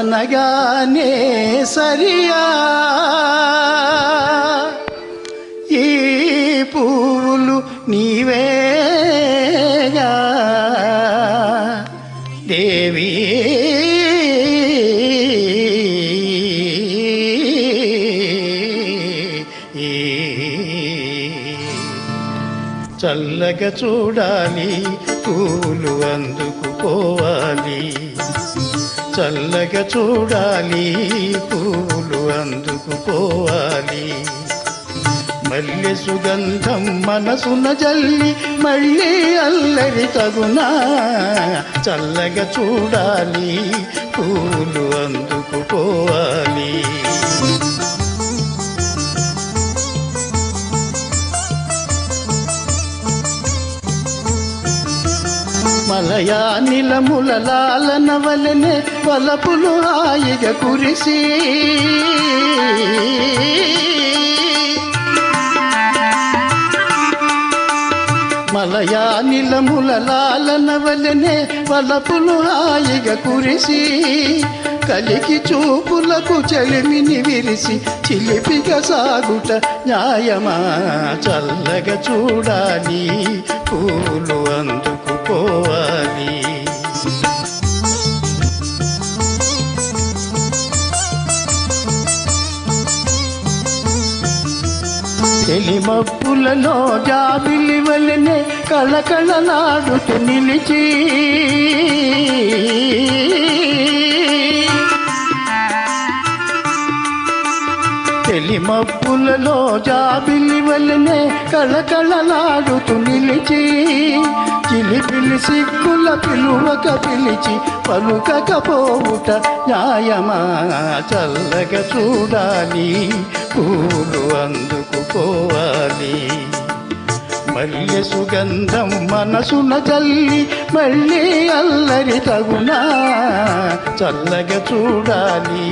అనగానే సరియా ఈ పువ్వులు నీవేగా దేవి చల్లగా చూడాలి పూలు అందుకుపోవాలి చల్లగా చూడాలి పూలు అందుకుపోవాలి మల్లె సుగంధం మనసున జల్లి మళ్ళీ అల్లరి తగునా చల్లగా చూడాలి పూలు అందుకుపోవాలి మలయా నిలముల లాలన వలెనే వలపులు హాయిగా కురిసి మలయా నిలముల లాలన వలెనే వలపులు హాయిగా కురిసి కలికి చూపులకు చెలిమిని విరిసి చిలిపిగా సాగుట న్యాయమా చల్లగా చూడాలి పూలు అందుకుపోవాలి తెలిమప్పులలో జాబిలి వలెనే కళకళలాడుతూ నిలిచి తెలిమప్పులలో జాబిలి వలెనే కళకళలాడుతూ నిలిచి చిలిపిలి సిగ్గుల పిలువక పిలిచి పలుకకపోవుట న్యాయమా చల్లగా చూడాలి పూలు అందుకుపోవాలి మల్లె సుగంధం మనసున జల్లి మళ్ళీ అల్లరి తగునా చల్లగా చూడాలి